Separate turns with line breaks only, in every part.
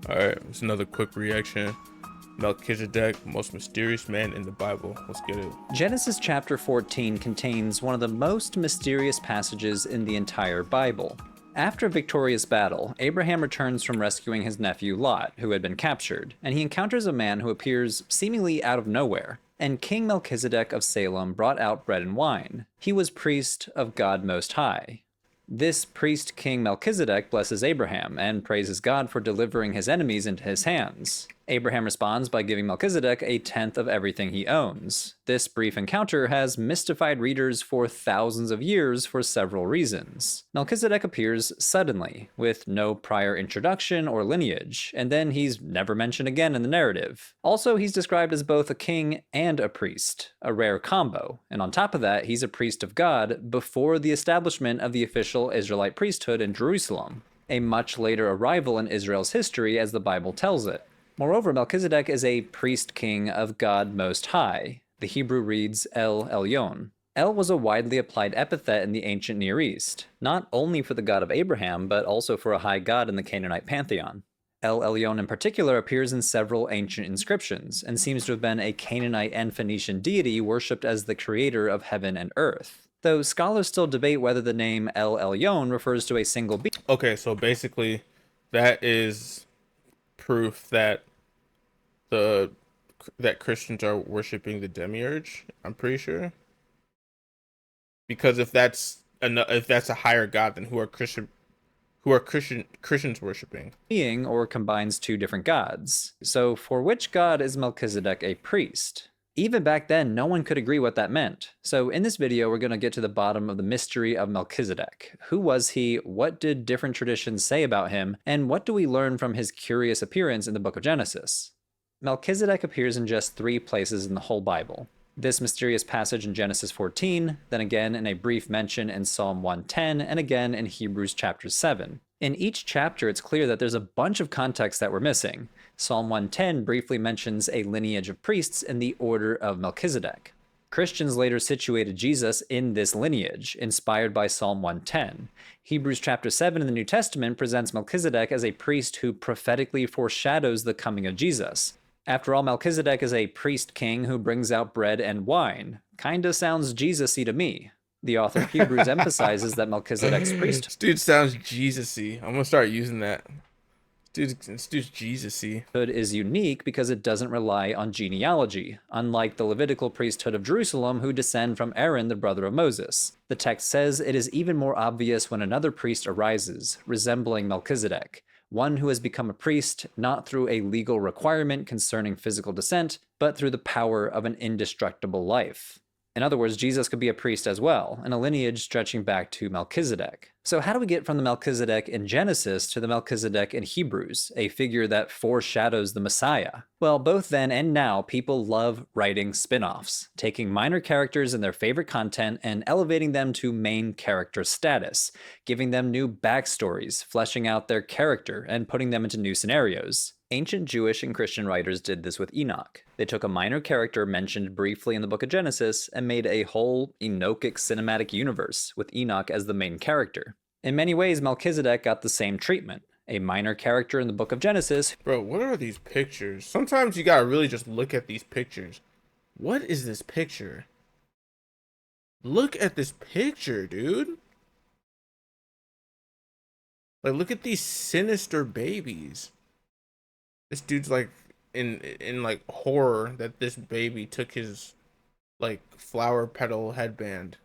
All right, it's another quick reaction. Melchizedek, most mysterious man in the Bible. Let's get it.
Genesis chapter 14 contains one of the most mysterious passages in the entire Bible. After a victorious battle, Abraham returns from rescuing his nephew Lot, who had been captured, and he encounters a man who appears seemingly out of nowhere. And King Melchizedek of Salem brought out bread and wine. He was priest of God Most High. This priest King Melchizedek blesses Abraham and praises God for delivering his enemies into his hands. Abraham responds by giving Melchizedek a tenth of everything he owns. This brief encounter has mystified readers for thousands of years for several reasons. Melchizedek appears suddenly, with no prior introduction or lineage, and then he's never mentioned again in the narrative. Also, he's described as both a king and a priest, a rare combo, and on top of that, he's a priest of God before the establishment of the official Israelite priesthood in Jerusalem, a much later arrival in Israel's history as the Bible tells it. Moreover, Melchizedek is a priest-king of God Most High. The Hebrew reads El Elyon. El was a widely applied epithet in the ancient Near East, not only for the God of Abraham, but also for a high god in the Canaanite pantheon. El Elyon in particular appears in several ancient inscriptions, and seems to have been a Canaanite and Phoenician deity worshipped as the creator of heaven and earth, though scholars still debate whether the name El Elyon refers to a single being.
Okay, so basically, that is proof that Christians are worshiping the demiurge. I'm pretty sure, because if that's a higher god, then who are Christians worshiping?
Being or combines two different gods. So for which god is Melchizedek a priest? Even back then, no one could agree what that meant. So in this video, we're going to get to the bottom of the mystery of Melchizedek. Who was he? What did different traditions say about him? And what do we learn from his curious appearance in the book of Genesis? Melchizedek appears in just 3 places in the whole Bible. This mysterious passage in Genesis 14, then again in a brief mention in Psalm 110, and again in Hebrews chapter 7. In each chapter, it's clear that there's a bunch of context that we're missing. Psalm 110 briefly mentions a lineage of priests in the order of Melchizedek. Christians later situated Jesus in this lineage, inspired by Psalm 110. Hebrews chapter 7 in the New Testament presents Melchizedek as a priest who prophetically foreshadows the coming of Jesus. After all, Melchizedek is a priest king who brings out bread and wine. Kinda sounds Jesus-y to me. The author of Hebrews emphasizes that Melchizedek's priesthood
This dude sounds Jesus-y. I'm gonna start using that. This dude's Jesus-y.
is unique because it doesn't rely on genealogy, unlike the Levitical priesthood of Jerusalem who descend from Aaron, the brother of Moses. The text says it is even more obvious when another priest arises, resembling Melchizedek, one who has become a priest not through a legal requirement concerning physical descent, but through the power of an indestructible life. In other words, Jesus could be a priest as well, in a lineage stretching back to Melchizedek. So how do we get from the Melchizedek in Genesis to the Melchizedek in Hebrews, a figure that foreshadows the Messiah? Well, both then and now, people love writing spin-offs, taking minor characters and their favorite content and elevating them to main character status, giving them new backstories, fleshing out their character, and putting them into new scenarios. Ancient Jewish and Christian writers did this with Enoch. They took a minor character mentioned briefly in the book of Genesis and made a whole Enochic cinematic universe, with Enoch as the main character. In many ways, Melchizedek got the same treatment. A minor character in the book of Genesis.
Bro, what are these pictures? Sometimes you gotta really just look at these pictures. What is this picture? Look at this picture, dude. Like, look at these sinister babies. This dude's like in like horror that this baby took his like flower petal headband.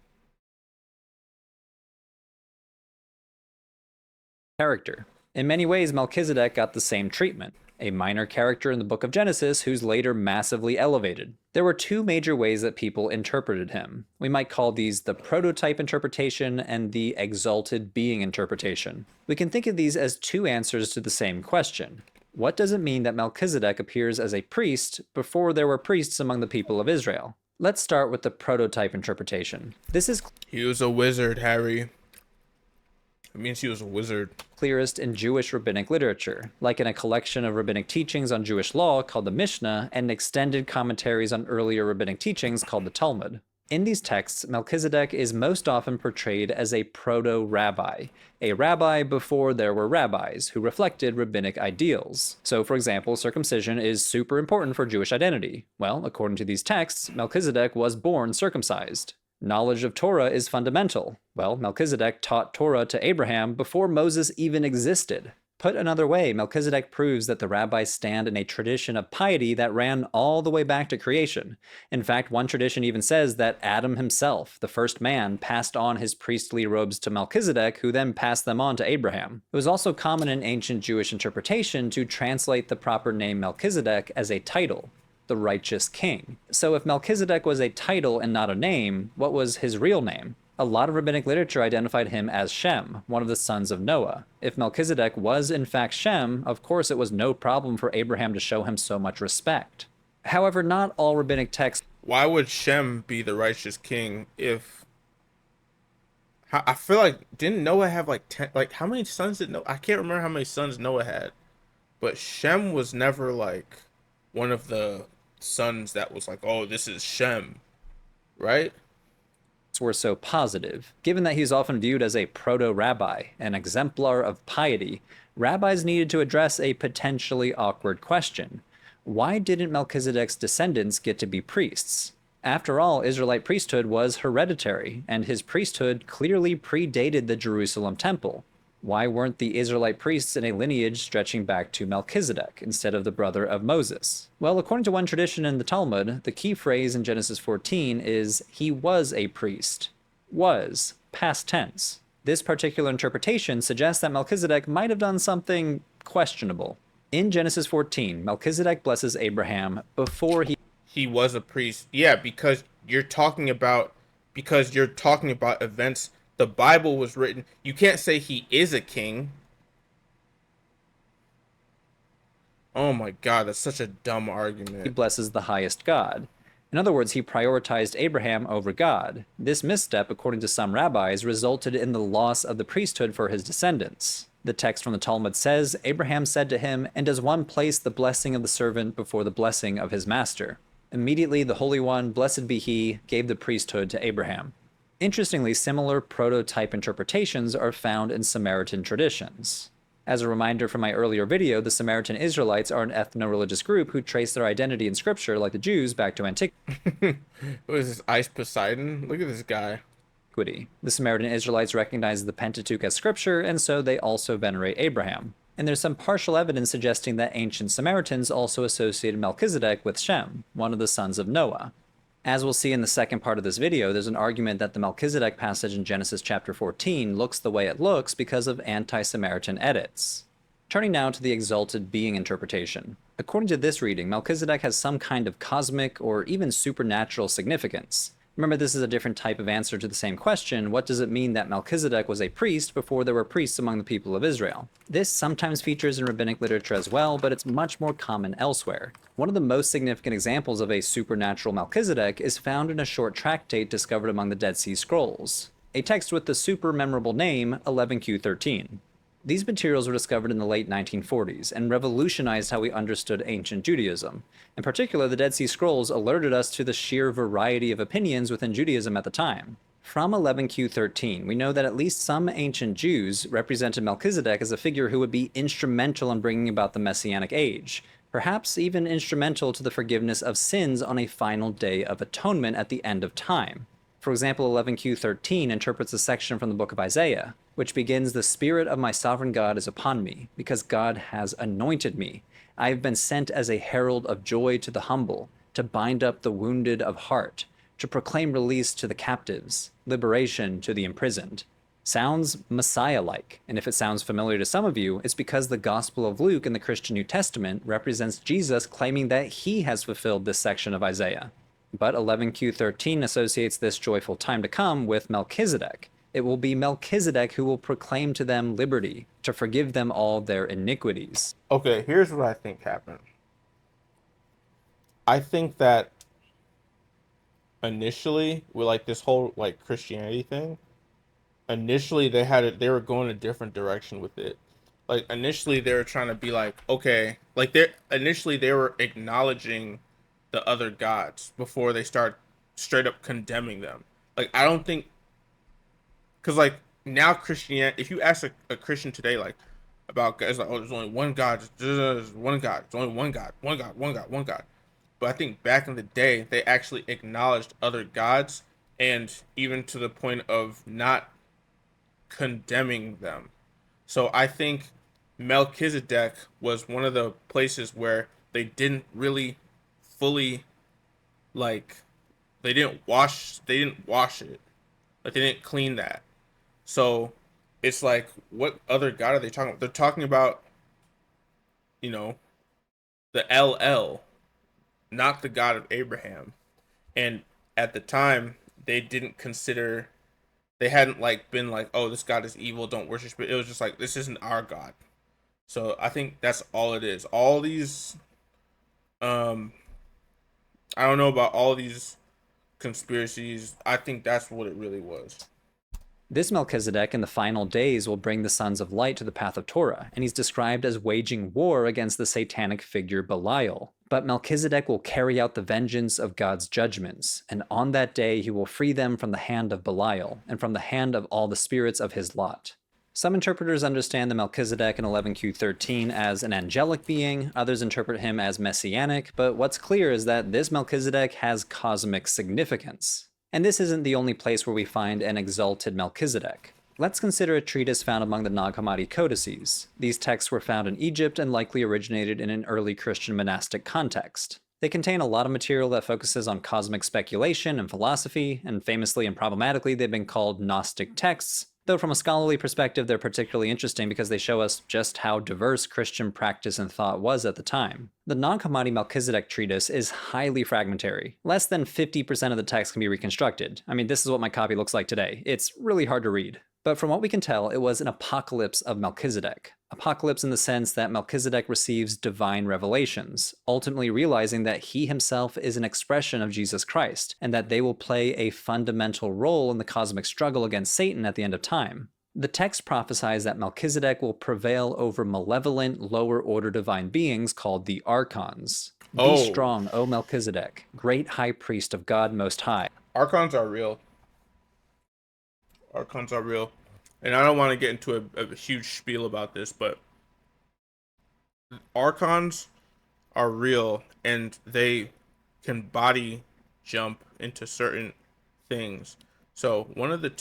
Character. In many ways, Melchizedek got the same treatment. A minor character in the book of Genesis who's later massively elevated. There were 2 major ways that people interpreted him. We might call these the prototype interpretation and the exalted being interpretation. We can think of these as 2 answers to the same question. What does it mean that Melchizedek appears as a priest before there were priests among the people of Israel? Let's start with the prototype interpretation. This is
He was a wizard, Harry. It means he was a wizard.
Clearest in Jewish rabbinic literature, like in a collection of rabbinic teachings on Jewish law called the Mishnah and extended commentaries on earlier rabbinic teachings called the Talmud. In these texts, Melchizedek is most often portrayed as a proto-rabbi, a rabbi before there were rabbis, who reflected rabbinic ideals. So, for example, circumcision is super important for Jewish identity. Well, according to these texts, Melchizedek was born circumcised. Knowledge of Torah is fundamental. Well, Melchizedek taught Torah to Abraham before Moses even existed. Put another way, Melchizedek proves that the rabbis stand in a tradition of piety that ran all the way back to creation. In fact, one tradition even says that Adam himself, the first man, passed on his priestly robes to Melchizedek, who then passed them on to Abraham. It was also common in ancient Jewish interpretation to translate the proper name Melchizedek as a title, the righteous king. So if Melchizedek was a title and not a name, what was his real name? A lot of rabbinic literature identified him as Shem, one of the sons of Noah. If Melchizedek was in fact Shem, of course it was no problem for Abraham to show him so much respect. However, not all rabbinic texts.
Why would Shem be the righteous king if I feel like didn't Noah have like 10, like how many sons did Noah? I can't remember how many sons Noah had, but Shem was never like one of the sons that was like, oh, this is Shem, right?
Were so positive. Given that he's often viewed as a proto-rabbi, an exemplar of piety, rabbis needed to address a potentially awkward question. Why didn't Melchizedek's descendants get to be priests? After all, Israelite priesthood was hereditary, and his priesthood clearly predated the Jerusalem temple. Why weren't the Israelite priests in a lineage stretching back to Melchizedek instead of the brother of Moses? Well, according to one tradition in the Talmud, the key phrase in Genesis 14 is, he was a priest. Was, past tense. This particular interpretation suggests that Melchizedek might have done something questionable. In Genesis 14, Melchizedek blesses Abraham before
He was a priest. Yeah, because you're talking about events. The Bible was written. You can't say he is a king. Oh my God, that's such a dumb
he
argument.
blesses the highest God. In other words, he prioritized Abraham over God. This misstep, according to some rabbis, resulted in the loss of the priesthood for his descendants. The text from the Talmud says, Abraham said to him, and does one place the blessing of the servant before the blessing of his master? Immediately the Holy One, blessed be he, gave the priesthood to Abraham. Interestingly, similar prototype interpretations are found in Samaritan traditions. As a reminder from my earlier video, the Samaritan Israelites are an ethno-religious group who trace their identity in scripture, like the Jews, back to antiquity.
What is this, Ice Poseidon? Look at this guy.
The Samaritan Israelites recognize the Pentateuch as scripture, and so they also venerate Abraham. And there's some partial evidence suggesting that ancient Samaritans also associated Melchizedek with Shem, one of the sons of Noah. As we'll see in the second part of this video, there's an argument that the Melchizedek passage in Genesis chapter 14 looks the way it looks because of anti-Samaritan edits. Turning now to the exalted being interpretation. According to this reading, Melchizedek has some kind of cosmic or even supernatural significance. Remember, this is a different type of answer to the same question: what does it mean that Melchizedek was a priest before there were priests among the people of Israel? This sometimes features in rabbinic literature as well, but it's much more common elsewhere. One of the most significant examples of a supernatural Melchizedek is found in a short tractate discovered among the Dead Sea Scrolls, a text with the super memorable name 11Q13. These materials were discovered in the late 1940s and revolutionized how we understood ancient Judaism. In particular, the Dead Sea Scrolls alerted us to the sheer variety of opinions within Judaism at the time. From 11Q13, we know that at least some ancient Jews represented Melchizedek as a figure who would be instrumental in bringing about the Messianic age, perhaps even instrumental to the forgiveness of sins on a final day of atonement at the end of time. For example, 11Q13 interprets a section from the book of Isaiah, which begins, "The Spirit of my sovereign God is upon me, because God has anointed me. I have been sent as a herald of joy to the humble, to bind up the wounded of heart, to proclaim release to the captives, liberation to the imprisoned." Sounds Messiah-like, and if it sounds familiar to some of you, it's because the Gospel of Luke in the Christian New Testament represents Jesus claiming that he has fulfilled this section of Isaiah. But 11Q13 associates this joyful time to come with Melchizedek. It will be Melchizedek who will proclaim to them liberty, to forgive them all their iniquities.
Okay, here's what I think happened. I think that initially, with like this whole like Christianity thing, initially they were going a different direction with it. Like initially they were trying to be like, okay, like they were acknowledging the other gods before they start straight up condemning them. Like I don't think, because like now Christianity, if you ask a Christian today, like about God, it's like, oh, there's only one God, there's one God, there's only one God, one God, one God, one God. But I think back in the day, they actually acknowledged other gods, and even to the point of not condemning them. So I think Melchizedek was one of the places where they didn't really fully like they didn't wash it. Like they didn't clean that. So it's like what other god are they talking about? They're talking about, you know, the LL, not the God of Abraham. And at the time they didn't consider they hadn't like been like, oh, this god is evil, don't worship it. It was just like this isn't our god. So I think that's all it is. All these um I don't know about all these conspiracies. I think that's what it really was.
This Melchizedek in the final days will bring the sons of light to the path of Torah, and he's described as waging war against the satanic figure Belial. But Melchizedek will carry out the vengeance of God's judgments, and on that day he will free them from the hand of Belial, and from the hand of all the spirits of his lot. Some interpreters understand the Melchizedek in 11Q13 as an angelic being, others interpret him as messianic, but what's clear is that this Melchizedek has cosmic significance. And this isn't the only place where we find an exalted Melchizedek. Let's consider a treatise found among the Nag Hammadi codices. These texts were found in Egypt and likely originated in an early Christian monastic context. They contain a lot of material that focuses on cosmic speculation and philosophy, and famously and problematically they've been called Gnostic texts, though from a scholarly perspective they're particularly interesting because they show us just how diverse Christian practice and thought was at the time. The Nag Hammadi Melchizedek treatise is highly fragmentary. Less than 50% of the text can be reconstructed. I mean, this is what my copy looks like today. It's really hard to read. But from what we can tell, it was an apocalypse of Melchizedek. Apocalypse in the sense that Melchizedek receives divine revelations, ultimately realizing that he himself is an expression of Jesus Christ, and that they will play a fundamental role in the cosmic struggle against Satan at the end of time. The text prophesies that Melchizedek will prevail over malevolent, lower-order divine beings called the Archons. Be
Oh,
strong, O Melchizedek, great high priest of God Most High.
archons are real. Archons are real. And I don't want to get into a huge spiel about this, but archons are real and they can body jump into certain things. So one of the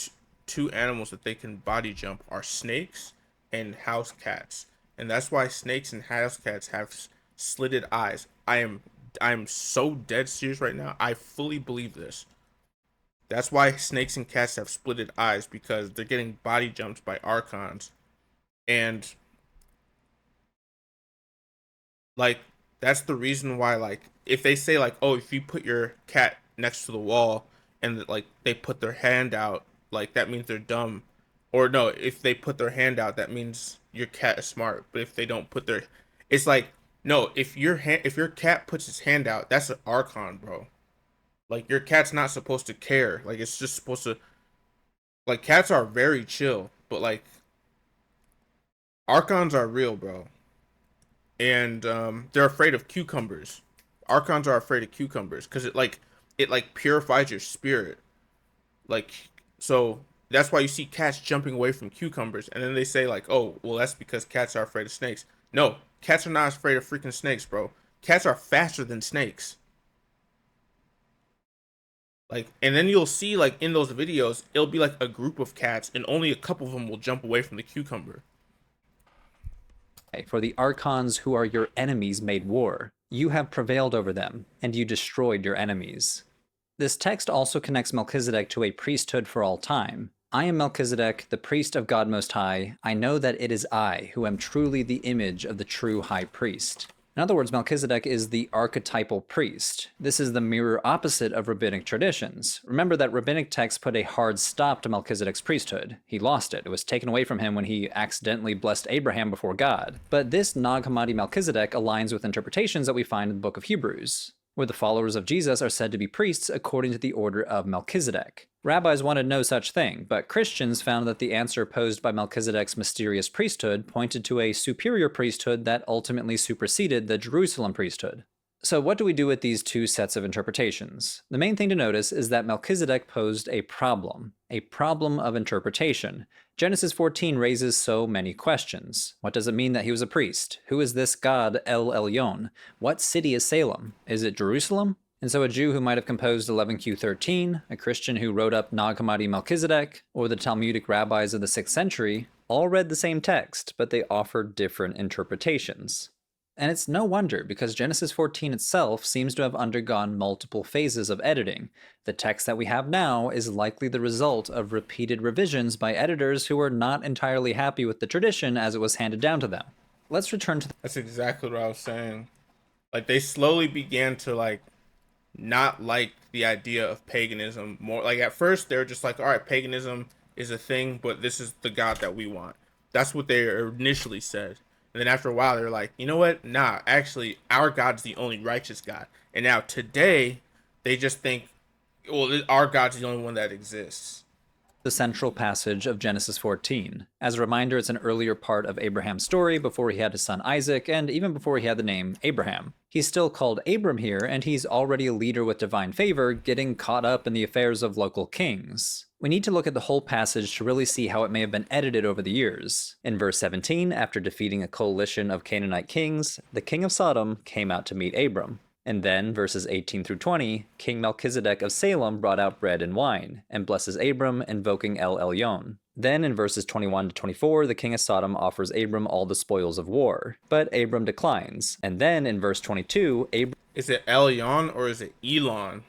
two animals that they can body jump are snakes and house cats, and that's why snakes and house cats have slitted eyes. I am so dead serious right now. I fully believe this. That's why snakes and cats have splitted eyes, because they're getting body jumped by archons, and like that's the reason why, like, if they say like, oh, if you put your cat next to the wall and like they put their hand out, like that means they're dumb. Or no, if they put their hand out, that means your cat is smart. But if they don't put their, it's like, no, if your cat puts his hand out, that's an archon, bro. Like your cat's not supposed to care. Like it's just supposed to, like, cats are very chill, but like archons are real, bro. And they're afraid of cucumbers. Archons are afraid of cucumbers because it like purifies your spirit. Like, so that's why you see cats jumping away from cucumbers, and then they say like, oh, well, that's because cats are afraid of snakes. No, cats are not afraid of freaking snakes, bro. Cats are faster than snakes. Like, and then you'll see like in those videos, it'll be like a group of cats, and only a couple of them will jump away from the cucumber.
For the Archons who are your enemies made war. You have prevailed over them, and you destroyed your enemies. This text also connects Melchizedek to a priesthood for all time. I am Melchizedek, the priest of God Most High. I know that it is I who am truly the image of the true high priest. In other words, Melchizedek is the archetypal priest. This is the mirror opposite of rabbinic traditions. Remember that rabbinic texts put a hard stop to Melchizedek's priesthood. He lost it. It was taken away from him when he accidentally blessed Abraham before God. But this Nag Hammadi Melchizedek aligns with interpretations that we find in the book of Hebrews, where the followers of Jesus are said to be priests according to the order of Melchizedek. Rabbis wanted no such thing, but Christians found that the answer posed by Melchizedek's mysterious priesthood pointed to a superior priesthood that ultimately superseded the Jerusalem priesthood. So what do we do with these two sets of interpretations? The main thing to notice is that Melchizedek posed a problem of interpretation. Genesis 14 raises so many questions. What does it mean that he was a priest? Who is this god El Elyon? What city is Salem? Is it Jerusalem? And so a Jew who might have composed 11Q13, a Christian who wrote up Nag Hammadi Melchizedek, or the Talmudic rabbis of the 6th century, all read the same text, but they offered different interpretations. And it's no wonder, because Genesis 14 itself seems to have undergone multiple phases of editing. The text that we have now is likely the result of repeated revisions by editors who were not entirely happy with the tradition as it was handed down to them. Let's return to
That's exactly what I was saying. Like, they slowly began to, like, not like the idea of paganism more. Like, at first, they're just like, all right, paganism is a thing, but this is the God that we want. That's what they initially said. And then after a while, they're like, you know what? Nah, actually, our God's the only righteous God. And now today, they just think, well, our God's the only one that exists.
the central passage of Genesis 14. As a reminder, it's an earlier part of Abraham's story before he had his son Isaac, and even before he had the name Abraham. He's still called Abram here, and he's already a leader with divine favor, getting caught up in the affairs of local kings. We need to look at the whole passage to really see how it may have been edited over the years. In verse 17, after defeating a coalition of Canaanite kings, the king of Sodom came out to meet Abram. And then, verses 18 through 20, King Melchizedek of Salem brought out bread and wine, and blesses Abram, invoking El Elyon. Then, in verses 21 to 24, the king of Sodom offers Abram all the spoils of war, but Abram declines. And then, in verse 22,
Is it Elyon or is it Elon?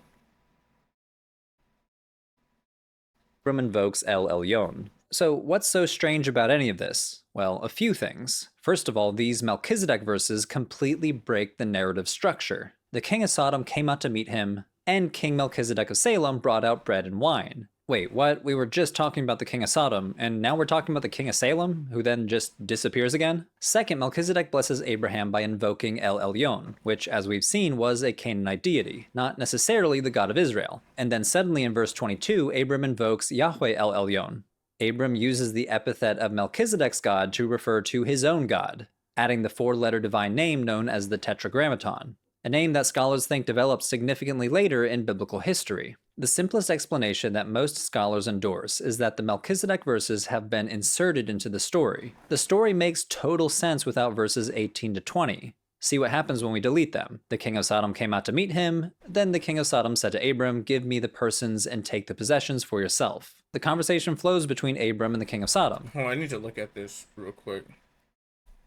Abram invokes El Elyon. So what's so strange about any of this? Well, a few things. First of all, these Melchizedek verses completely break the narrative structure. The king of Sodom came out to meet him, and King Melchizedek of Salem brought out bread and wine. Wait, what? We were just talking about the king of Sodom, and now we're talking about the king of Salem, who then just disappears again? Second, Melchizedek blesses Abraham by invoking El Elyon, which, as we've seen, was a Canaanite deity, not necessarily the God of Israel. And then suddenly in verse 22, Abram invokes Yahweh El Elyon. Abram uses the epithet of Melchizedek's God to refer to his own God, adding the four-letter divine name known as the Tetragrammaton, a name that scholars think developed significantly later in biblical history. The simplest explanation that most scholars endorse is that the Melchizedek verses have been inserted into the story. The story makes total sense without verses 18 to 20. See what happens when we delete them. The king of Sodom came out to meet him. Then the king of Sodom said to Abram, "Give me the persons and take the possessions for yourself." The conversation flows between Abram and the king of Sodom.
Oh, I need to look at this real quick.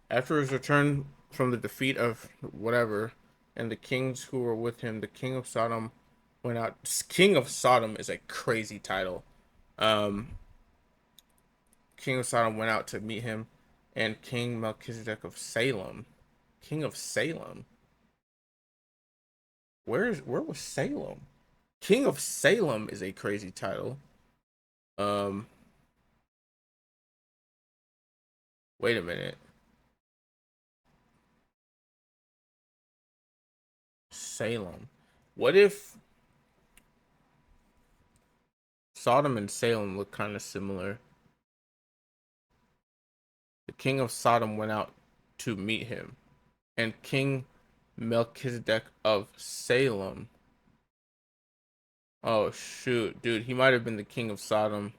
After his return from the defeat of whatever, and the kings who were with him, the king of Sodom went out. King of Sodom is a crazy title. King of Sodom went out to meet him, and King Melchizedek of Salem. King of Salem. Where was Salem? King of Salem is a crazy title. Wait a minute. Salem. What if Sodom and Salem look kind of similar? The king of Sodom went out to meet him, and King Melchizedek of Salem. Oh shoot, dude, he might have been the king of Sodom.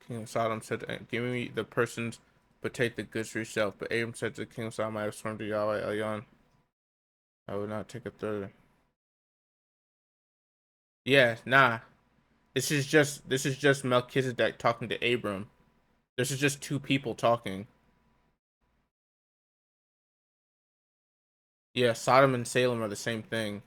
King of Sodom said, "Give me the persons, but take the goods for yourself." But Abram said to the king of Sodom, "I have sworn to Yahweh Elyon, I will not take a third." Yeah, nah. This is just Melchizedek talking to Abram. This is just two people talking. Yeah, Sodom and Salem are the same thing.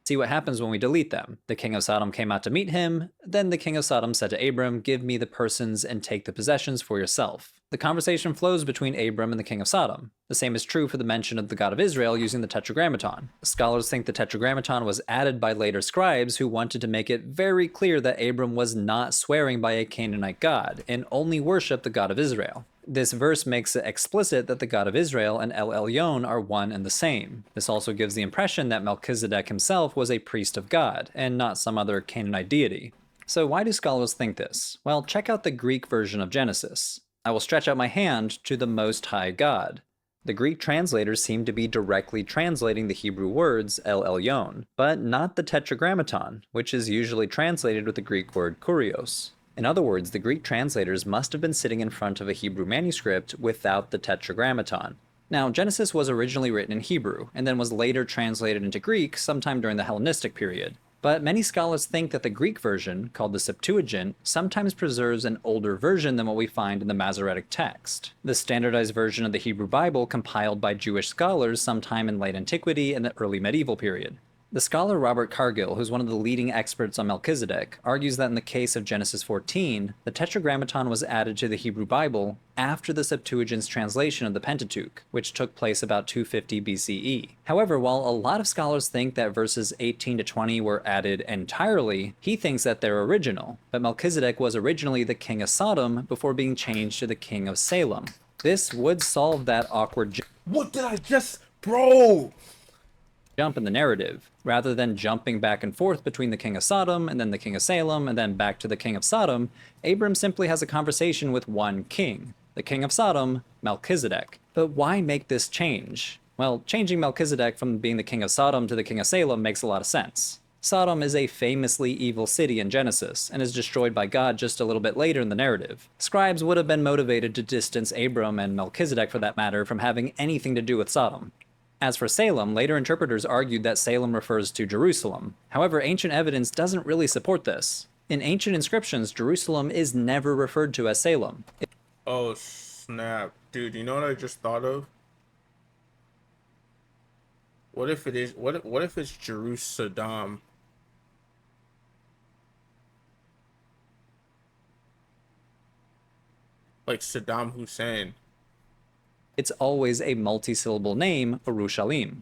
See what happens when we delete them. The king of Sodom came out to meet him. Then the king of Sodom said to Abram, "Give me the persons and take the possessions for yourself." The conversation flows between Abram and the king of Sodom. The same is true for the mention of the God of Israel using the Tetragrammaton. Scholars think the Tetragrammaton was added by later scribes who wanted to make it very clear that Abram was not swearing by a Canaanite god and only worshiped the God of Israel. This verse makes it explicit that the God of Israel and El Elyon are one and the same. This also gives the impression that Melchizedek himself was a priest of God, and not some other Canaanite deity. So why do scholars think this? Well, check out the Greek version of Genesis. I will stretch out my hand to the Most High God. The Greek translators seem to be directly translating the Hebrew words El Elyon, but not the Tetragrammaton, which is usually translated with the Greek word kurios. In other words, the Greek translators must have been sitting in front of a Hebrew manuscript without the Tetragrammaton. Now, Genesis was originally written in Hebrew, and then was later translated into Greek sometime during the Hellenistic period. But many scholars think that the Greek version, called the Septuagint, sometimes preserves an older version than what we find in the Masoretic text, the standardized version of the Hebrew Bible compiled by Jewish scholars sometime in late antiquity and the early medieval period. The scholar Robert Cargill, who's one of the leading experts on Melchizedek, argues that in the case of Genesis 14, the Tetragrammaton was added to the Hebrew Bible after the Septuagint's translation of the Pentateuch, which took place about 250 BCE. However, while a lot of scholars think that verses 18 to 20 were added entirely, he thinks that they're original, but Melchizedek was originally the king of Sodom before being changed to the king of Salem. This would solve that awkward
What did I just... Bro!
Jump in the narrative. Rather than jumping back and forth between the king of Sodom and then the king of Salem and then back to the king of Sodom, Abram simply has a conversation with one king, the king of Sodom, Melchizedek. But why make this change? Well, changing Melchizedek from being the king of Sodom to the king of Salem makes a lot of sense. Sodom is a famously evil city in Genesis, and is destroyed by God just a little bit later in the narrative. Scribes would have been motivated to distance Abram, and Melchizedek for that matter, from having anything to do with Sodom. As for Salem, later interpreters argued that Salem refers to Jerusalem. However, ancient evidence doesn't really support this. In ancient inscriptions, Jerusalem is never referred to as Salem.
Oh, snap. Dude, you know what I just thought of? What if it is... What if it's Jerusalem? Like Saddam Hussein.
It's always a multi-syllable name, Urushalim.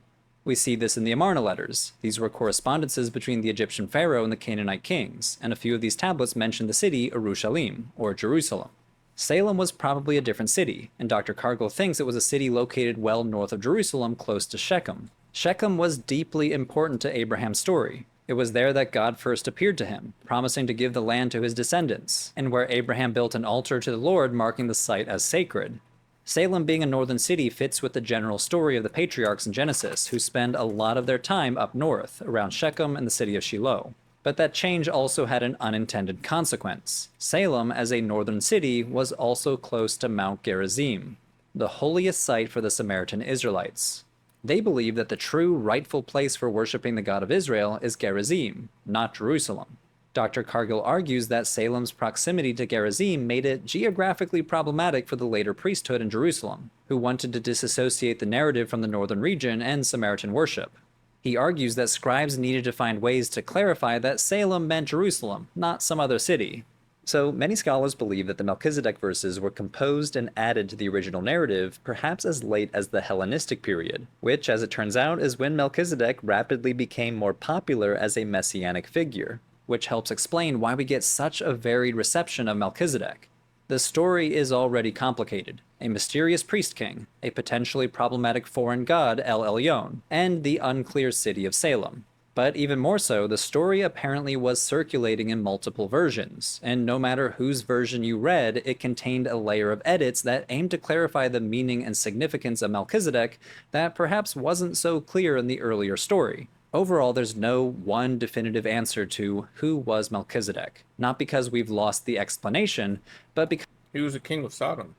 We see this in the Amarna letters. These were correspondences between the Egyptian pharaoh and the Canaanite kings, and a few of these tablets mention the city Urushalim, or Jerusalem. Salem was probably a different city, and Dr. Cargill thinks it was a city located well north of Jerusalem, close to Shechem. Shechem was deeply important to Abraham's story. It was there that God first appeared to him, promising to give the land to his descendants, and where Abraham built an altar to the Lord, marking the site as sacred. Salem being a northern city fits with the general story of the patriarchs in Genesis, who spend a lot of their time up north, around Shechem and the city of Shiloh. But that change also had an unintended consequence. Salem, as a northern city, was also close to Mount Gerizim, the holiest site for the Samaritan Israelites. They believe that the true rightful place for worshiping the God of Israel is Gerizim, not Jerusalem. Dr. Cargill argues that Salem's proximity to Gerizim made it geographically problematic for the later priesthood in Jerusalem, who wanted to disassociate the narrative from the northern region and Samaritan worship. He argues that scribes needed to find ways to clarify that Salem meant Jerusalem, not some other city. So many scholars believe that the Melchizedek verses were composed and added to the original narrative perhaps as late as the Hellenistic period, which, as it turns out, is when Melchizedek rapidly became more popular as a messianic figure, which helps explain why we get such a varied reception of Melchizedek. The story is already complicated. A mysterious priest king, a potentially problematic foreign god El Elyon, and the unclear city of Salem. But even more so, the story apparently was circulating in multiple versions, and no matter whose version you read, it contained a layer of edits that aimed to clarify the meaning and significance of Melchizedek that perhaps wasn't so clear in the earlier story. Overall, there's no one definitive answer to who was Melchizedek, not because we've lost the explanation, but because
He was a king of Sodom.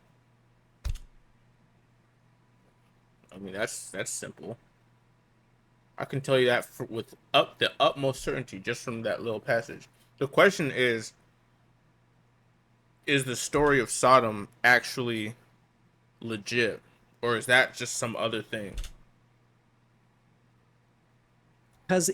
I mean, that's simple. I can tell you that with the utmost certainty just from that little passage. The question is the story of Sodom actually legit, or is that just some other thing?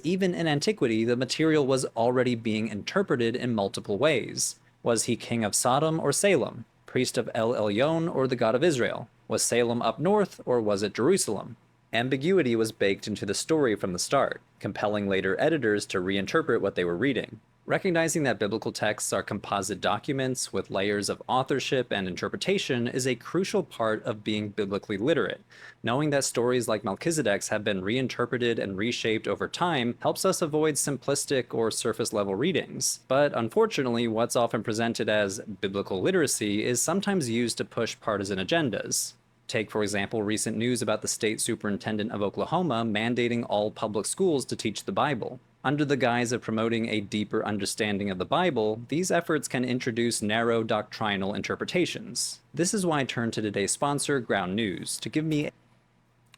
even in antiquity, the material was already being interpreted in multiple ways. Was he king of Sodom or Salem? Priest of El Elyon or the God of Israel? Was Salem up north or was it Jerusalem? Ambiguity was baked into the story from the start, compelling later editors to reinterpret what they were reading. Recognizing that biblical texts are composite documents with layers of authorship and interpretation is a crucial part of being biblically literate. Knowing that stories like Melchizedek's have been reinterpreted and reshaped over time helps us avoid simplistic or surface level readings. But unfortunately, what's often presented as biblical literacy is sometimes used to push partisan agendas. Take, for example, recent news about the state superintendent of Oklahoma mandating all public schools to teach the Bible. Under the guise of promoting a deeper understanding of the Bible, these efforts can introduce narrow doctrinal interpretations. This is why I turn to today's sponsor, Ground News, to give me.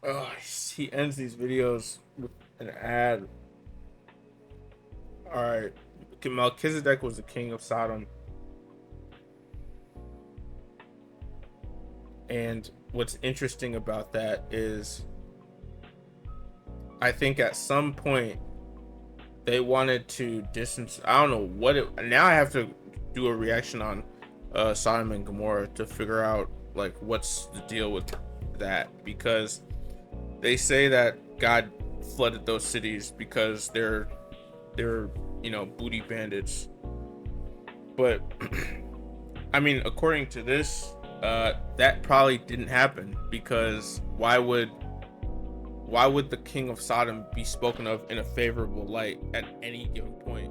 Oh, he ends these videos with an ad. All right, Melchizedek was the king of Sodom, and what's interesting about that is, I think at some point they wanted to distance. I don't know what it. Now I have to do a reaction on Sodom and Gomorrah to figure out like what's the deal with that, because they say that God flooded those cities because they're booty bandits. But I mean, according to this, that probably didn't happen, because why would the king of Sodom be spoken of in a favorable light at any given point?